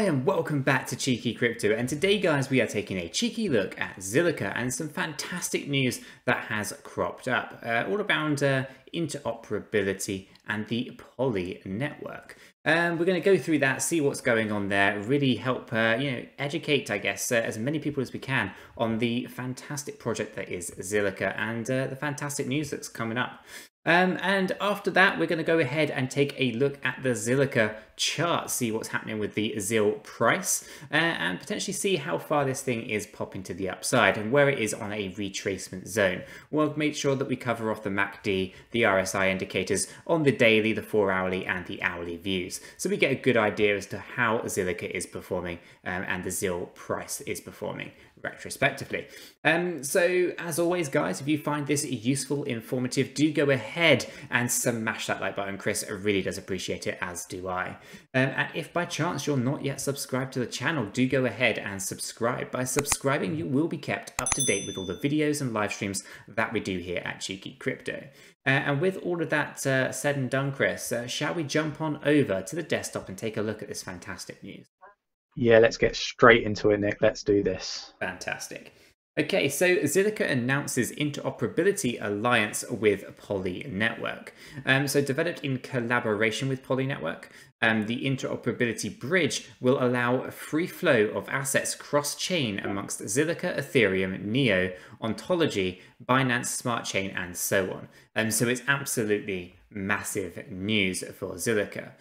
and welcome back to Cheeky Crypto, and today guys we are taking a cheeky look at Zilliqa and some fantastic news that has cropped up all around interoperability and the Poly network. We're going to go through that, see what's going on there, really help educate, I guess, as many people as we can on the fantastic project that is Zilliqa and the fantastic news that's coming up. And after that, we're going to go ahead and take a look at the Zilliqa chart, see what's happening with the ZIL price, and potentially see how far this thing is popping to the upside and where it is on a retracement zone. We'll make sure that we cover off the MACD, the RSI indicators on the daily, the 4-hourly and the hourly views, so we get a good idea as to how Zilliqa is performing and the ZIL price is performing retrospectively. So as always guys, if you find this useful, informative, do go ahead and smash that like button. Chris really does appreciate it, as do I. And if by chance you're not yet subscribed to the channel, do go ahead and subscribe. By subscribing, you will be kept up to date with all the videos and live streams that we do here at Cheeky Crypto. And with all of that said and done, Chris, shall we jump on over to the desktop and take a look at this fantastic news? Yeah, let's get straight into it, Nick. Let's do this. Fantastic. Okay, so Zilliqa announces interoperability alliance with Poly Network. So developed in collaboration with Poly Network, the interoperability bridge will allow a free flow of assets cross-chain amongst Zilliqa, Ethereum, Neo, Ontology, Binance Smart Chain, and so on. So it's absolutely massive news for Zilliqa.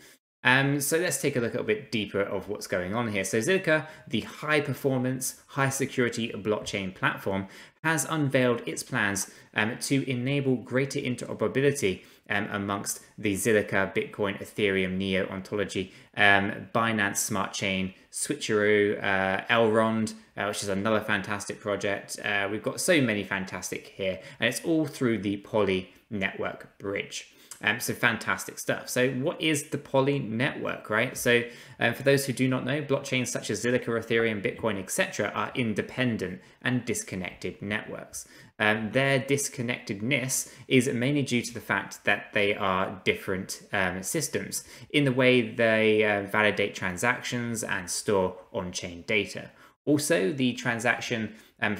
So let's take a look a little bit deeper of what's going on here. So Zilliqa, the high performance, high security blockchain platform, has unveiled its plans to enable greater interoperability amongst the Zilliqa, Bitcoin, Ethereum, Neo, Ontology, Binance Smart Chain, 𝗕𝗘𝗪𝗏, Elrond, which is another fantastic project. We've got so many fantastic here, and it's all through the Poly network bridge. So fantastic stuff. So what is the Poly network, right? So for those who do not know, blockchains such as Zilliqa, Ethereum, Bitcoin, etc. are independent and disconnected networks. Their disconnectedness is mainly due to the fact that they are different systems in the way they validate transactions and store on-chain data. Also, the transaction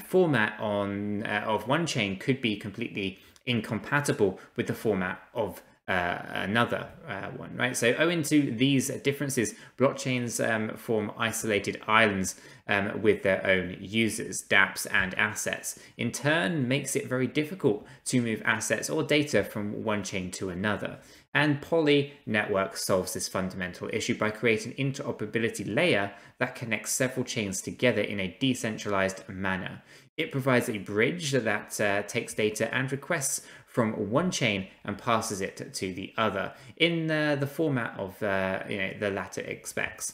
format of one chain could be completely incompatible with the format of another one, right? So owing to these differences, blockchains form isolated islands with their own users, dApps, and assets. In turn, makes it very difficult to move assets or data from one chain to another. And Poly Network solves this fundamental issue by creating an interoperability layer that connects several chains together in a decentralized manner. It provides a bridge that takes data and requests from one chain and passes it to the other in the format of the latter expects.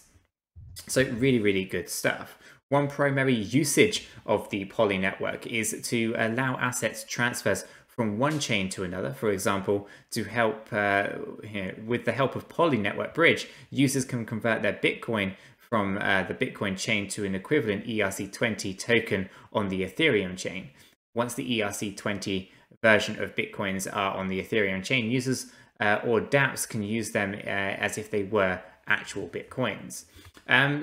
So really good stuff. One primary usage of the Poly network is to allow assets transfers from one chain to another. For example, to help with the help of Poly network bridge, users can convert their Bitcoin from the Bitcoin chain to an equivalent ERC20 token on the Ethereum chain. Once the ERC20 version of Bitcoins are on the Ethereum chain, users or dApps can use them as if they were actual Bitcoins.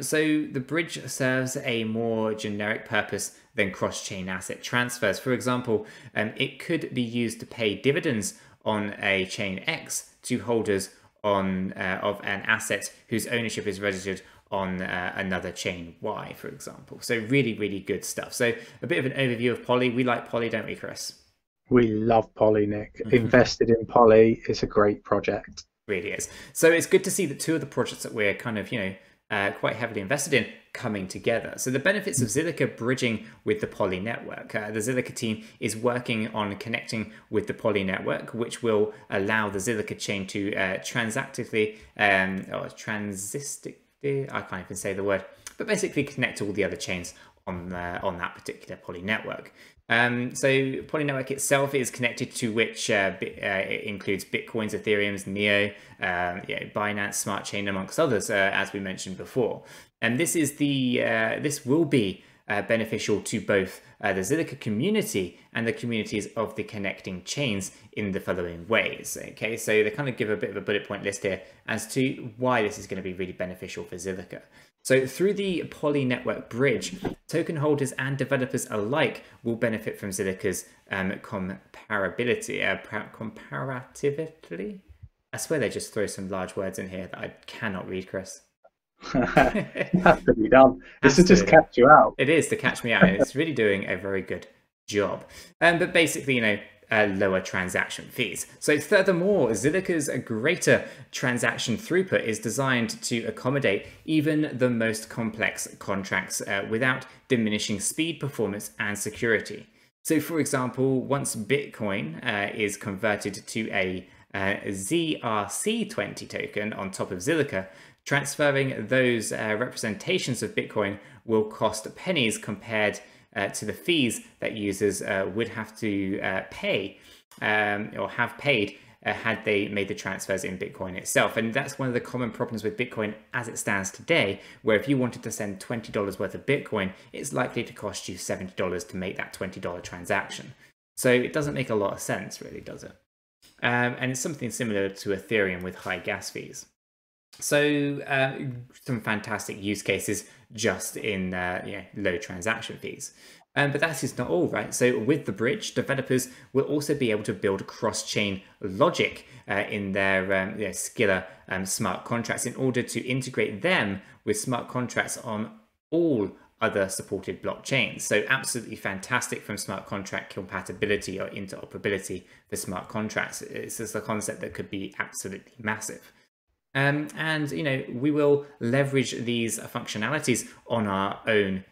So the bridge serves a more generic purpose than cross-chain asset transfers. For example, it could be used to pay dividends on a chain X to holders on of an asset whose ownership is registered on another chain Y, for example. So really good stuff. So a bit of an overview of Poly. We like Poly, don't we, Chris? We love Poly, Nick. Invested in Poly. It's a great project. Really is. So it's good to see that two of the projects that we're kind of, quite heavily invested in coming together. So the benefits of Zilliqa bridging with the Poly network. The Zilliqa team is working on connecting with the Poly network, which will allow the Zilliqa chain to transactively, or transistic, I can't even say the word, but basically connect to all the other chains on that particular Poly network. So Poly network itself is connected to which it includes Bitcoins, Ethereums, Neo, Binance Smart Chain, amongst others, as we mentioned before. And this is this will be beneficial to both the Zilliqa community and the communities of the connecting chains in the following ways. Okay, so they kind of give a bit of a bullet point list here as to why this is going to be really beneficial for Zilliqa. So through the Poly network bridge, token holders and developers alike will benefit from Zilliqa's comparativity. I swear they just throw some large words in here that I cannot read, Chris. It has to be done. This is just catch you out. It is to catch me out. It's really doing a very good job. But basically, you know, lower transaction fees. So furthermore, Zilliqa's greater transaction throughput is designed to accommodate even the most complex contracts without diminishing speed, performance, and security. So for example, once Bitcoin is converted to a ZRC20 token on top of Zilliqa, transferring those representations of Bitcoin will cost pennies compared to the fees that users would have to pay or have paid had they made the transfers in Bitcoin itself. And that's one of the common problems with Bitcoin as it stands today, where if you wanted to send $20 worth of Bitcoin, it's likely to cost you $70 to make that $20 transaction. So it doesn't make a lot of sense, really, does it? And it's something similar to Ethereum with high gas fees. So some fantastic use cases just in low transaction fees. But that is not all, right? So with the bridge, developers will also be able to build cross-chain logic in their Scylla smart contracts in order to integrate them with smart contracts on all other supported blockchains. So absolutely fantastic from smart contract compatibility or interoperability for smart contracts. It's just a concept that could be absolutely massive. And you know, we will leverage these functionalities on our own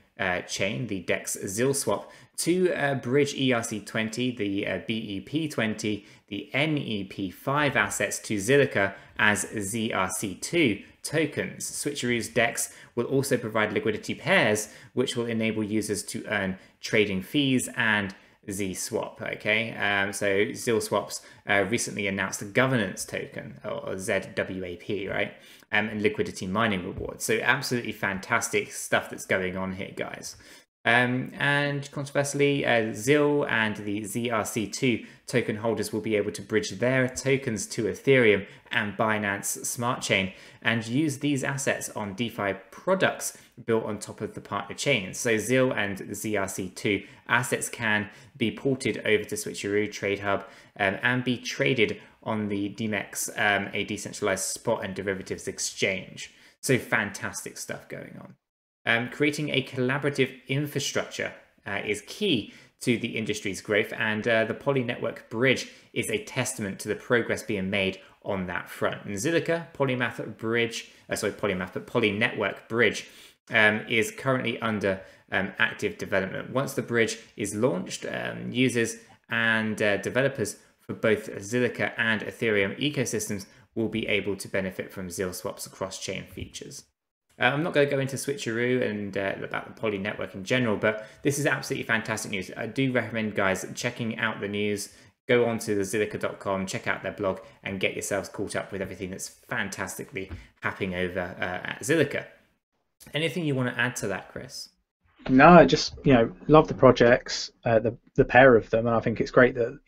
chain, the DEX ZIL swap, to bridge ERC20, the BEP20, the NEP5 assets to Zilliqa as ZRC2 tokens. Switcheroo's DEX will also provide liquidity pairs, which will enable users to earn trading fees and Z-Swap, okay? So ZilSwap's recently announced a governance token, or ZWAP, right? And liquidity mining rewards. So absolutely fantastic stuff that's going on here, guys. And controversially, ZIL and the ZRC2 token holders will be able to bridge their tokens to Ethereum and Binance Smart Chain and use these assets on DeFi products built on top of the partner chains. So ZIL and ZRC2 assets can be ported over to Switcheroo Trade Hub and be traded on the DMEX, a decentralized spot and derivatives exchange. So fantastic stuff going on. Creating a collaborative infrastructure is key to the industry's growth, and the Poly network bridge is a testament to the progress being made on that front. And Zilliqa Poly network bridge is currently under active development. Once the bridge is launched, users and developers for both Zilliqa and Ethereum ecosystems will be able to benefit from ZilSwap's cross-chain features. I'm not going to go into Switcheroo and about the Poly network in general, but this is absolutely fantastic news. I do recommend, guys, checking out the news. Go on to the Zilliqa.com, check out their blog, and get yourselves caught up with everything that's fantastically happening over at Zilliqa. Anything you want to add to that, Chris? No, I just love the projects, the pair of them, and I think it's great that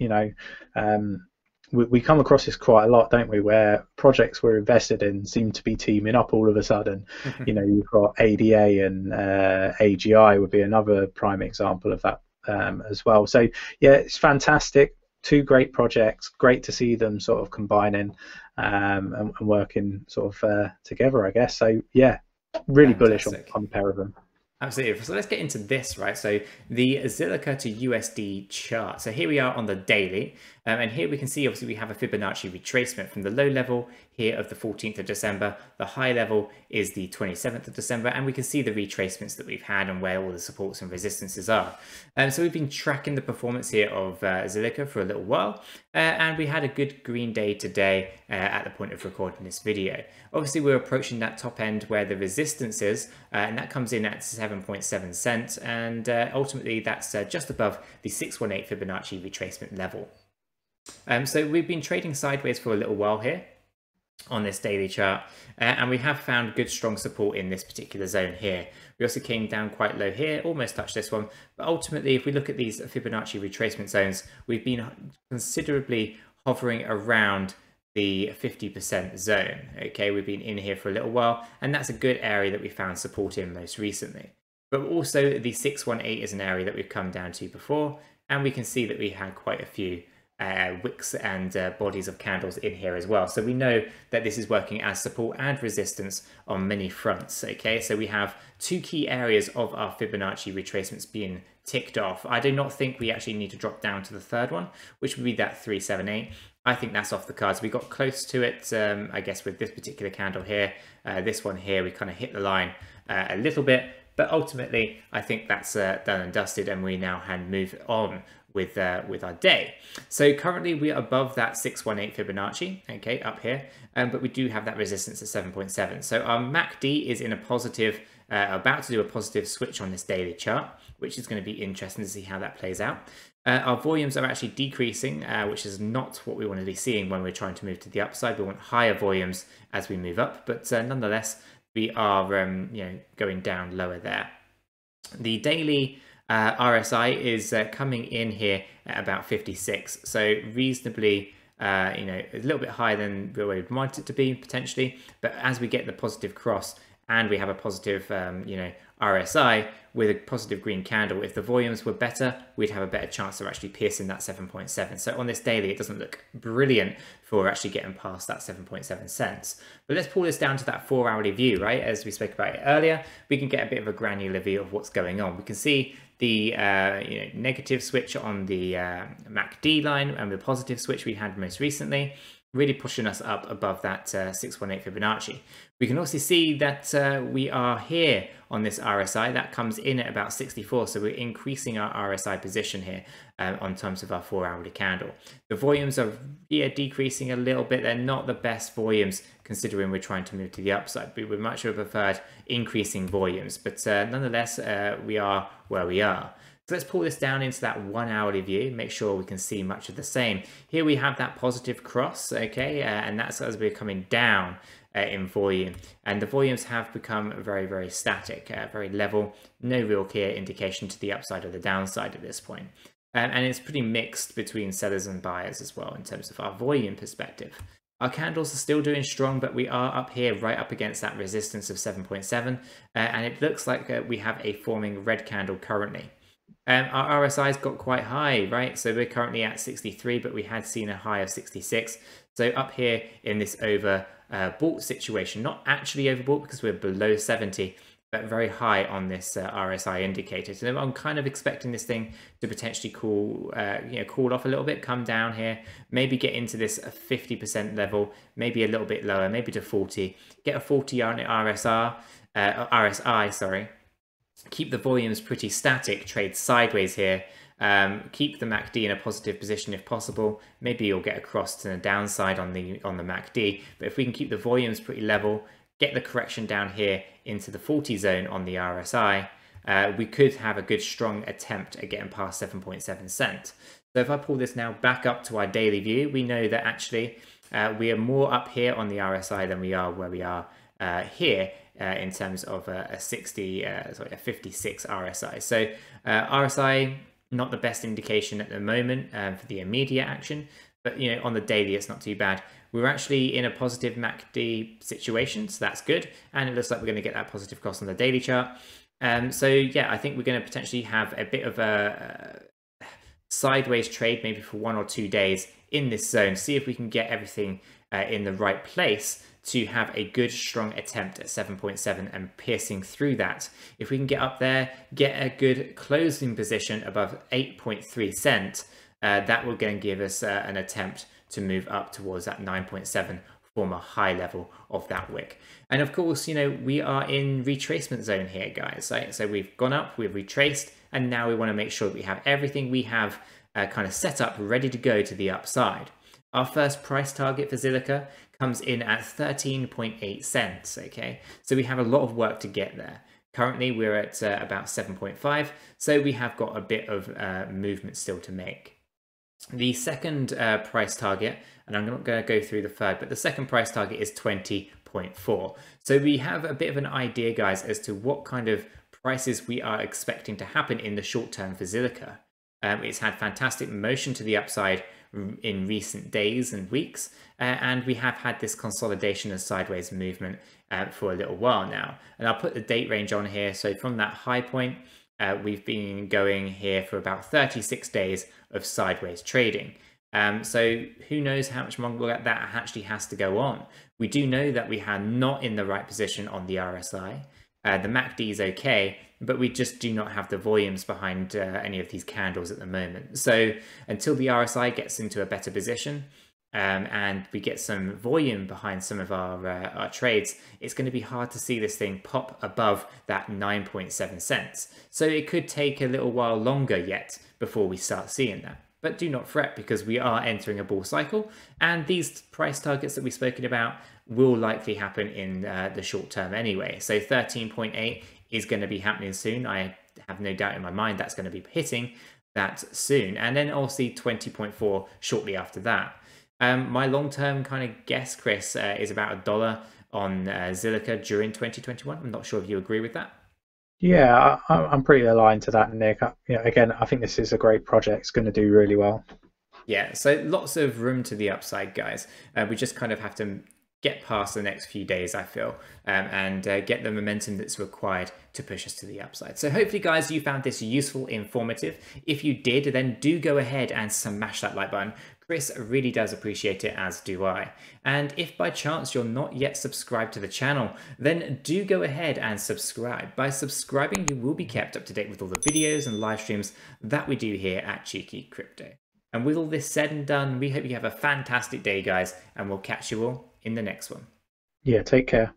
we come across this quite a lot, don't we, where projects we're invested in seem to be teaming up all of a sudden. You've got ADA and AGI would be another prime example of that as well. So yeah, it's fantastic. Two great projects, great to see them sort of combining and working sort of together, I guess. So yeah, really bullish on the pair of them. Absolutely. So let's get into this, right? So the Zilliqa to USD chart. So here we are on the daily, and here we can see obviously we have a Fibonacci retracement from the low level here of the 14th of December. The high level is the 27th of December, and we can see the retracements that we've had and where all the supports and resistances are. So we've been tracking the performance here of Zilliqa for a little while, and we had a good green day today at the point of recording this video. Obviously, we're approaching that top end where the resistance is, and that comes in at 7.7 cents, and ultimately that's just above the 618 Fibonacci retracement level. So we've been trading sideways for a little while here on this daily chart, and we have found good strong support in this particular zone here. We also came down quite low here, almost touched this one, but ultimately if we look at these Fibonacci retracement zones, we've been considerably hovering around the 50% zone. Okay, we've been in here for a little while, and that's a good area that we found support in most recently. But also the 618 is an area that we've come down to before, and we can see that we had quite a few wicks and bodies of candles in here as well. So we know that this is working as support and resistance on many fronts. Okay, so we have two key areas of our Fibonacci retracements being ticked off. I do not think we actually need to drop down to the third one, which would be that 378. I think that's off the cards. We got close to it, I guess, with this particular candle here. This one here, we kind of hit the line a little bit, but ultimately, I think that's done and dusted, and we now can move on with our day. So currently we are above that 618 Fibonacci, okay, up here, but we do have that resistance at 7.7. So our MACD is in a positive, about to do a positive switch on this daily chart, which is going to be interesting to see how that plays out. Our volumes are actually decreasing, which is not what we want to be seeing when we're trying to move to the upside. We want higher volumes as we move up, but nonetheless, we are going down lower there. The daily RSI is coming in here at about 56, so reasonably, a little bit higher than where we'd want it to be potentially. But as we get the positive cross and we have a positive, RSI with a positive green candle, if the volumes were better, we'd have a better chance of actually piercing that 7.7. So on this daily, it doesn't look brilliant for actually getting past that 7.7 cents. But let's pull this down to that 4-hourly view, right? As we spoke about it earlier, we can get a bit of a granular view of what's going on. We can see the negative switch on the MACD line and the positive switch we had most recently, really pushing us up above that 618 Fibonacci. We can also see that we are here on this RSI. That comes in at about 64, so we're increasing our RSI position here on terms of our 4-hourly candle. The volumes are decreasing a little bit. They're not the best volumes considering we're trying to move to the upside. We would much have preferred increasing volumes, but nonetheless, we are where we are. So let's pull this down into that 1-hourly view, make sure we can see much of the same. Here we have that positive cross, okay, and that's as we're coming down in volume. And the volumes have become very, very static, very level, no real clear indication to the upside or the downside at this point. And it's pretty mixed between sellers and buyers as well in terms of our volume perspective. Our candles are still doing strong, but we are up here right up against that resistance of 7.7, and it looks like we have a forming red candle currently. Our RSI's got quite high, right? So we're currently at 63, but we had seen a high of 66. So up here in this overbought situation, not actually overbought because we're below 70, but very high on this RSI indicator. So I'm kind of expecting this thing to potentially cool off a little bit, come down here, maybe get into this 50% level, maybe a little bit lower, maybe to 40, get a 40 on RSI, sorry. Keep the volumes pretty static, trade sideways here, keep the MACD in a positive position if possible. Maybe you'll get across to the downside on the MACD, but if we can keep the volumes pretty level, get the correction down here into the 40 zone on the RSI, we could have a good strong attempt at getting past 7.7 cents. So if I pull this now back up to our daily view, we know that actually we are more up here on the RSI than we are where we are here. In terms of a 56 RSI. So RSI, not the best indication at the moment for the immediate action, but on the daily, it's not too bad. We're actually in a positive MACD situation, so that's good. And it looks like we're going to get that positive cross on the daily chart. So yeah, I think we're going to potentially have a bit of a sideways trade, maybe for 1 or 2 days in this zone, see if we can get everything in the right place to have a good strong attempt at 7.7 and piercing through that. If we can get up there, get a good closing position above 8.3 cents, that will going to give us an attempt to move up towards that 9.7, form a high level of that wick. And of course, we are in retracement zone here, guys, right? So we've gone up, we've retraced, and now we want to make sure that we have everything we have kind of set up, ready to go to the upside. Our first price target for Zilliqa comes in at 13.8 cents, okay? So we have a lot of work to get there. Currently, we're at about 7.5, so we have got a bit of movement still to make. The second price target, and I'm not going to go through the third, but the second price target is 20.4. So we have a bit of an idea, guys, as to what kind of prices we are expecting to happen in the short term for Zilliqa. It's had fantastic motion to the upside in recent days and weeks, and we have had this consolidation and sideways movement for a little while now. And I'll put the date range on here. So from that high point, we've been going here for about 36 days of sideways trading. So who knows how much longer that actually has to go on. We do know that we are not in the right position on the RSI. The MACD is okay, but we just do not have the volumes behind any of these candles at the moment. So until the RSI gets into a better position and we get some volume behind some of our trades, it's going to be hard to see this thing pop above that 9.7 cents. So it could take a little while longer yet before we start seeing that. But do not fret, because we are entering a bull cycle, and these price targets that we've spoken about will likely happen in the short term anyway. So 13.8 is going to be happening soon. I have no doubt in my mind that's going to be hitting that soon. And then obviously 20.4 shortly after that. My long-term kind of guess, Chris, is about $1 on Zilliqa during 2021. I'm not sure if you agree with that. Yeah, I'm pretty aligned to that, Nick. Again, I think this is a great project. It's going to do really well. Yeah, so lots of room to the upside, guys. We just kind of have to get past the next few days, I feel, and get the momentum that's required to push us to the upside. So hopefully, guys, you found this useful, informative. If you did, then do go ahead and smash that like button. Chris really does appreciate it, as do I. And if by chance you're not yet subscribed to the channel, then do go ahead and subscribe. By subscribing, you will be kept up to date with all the videos and live streams that we do here at Cheeky Crypto. And with all this said and done, we hope you have a fantastic day, guys, and we'll catch you all in the next one. Yeah, take care.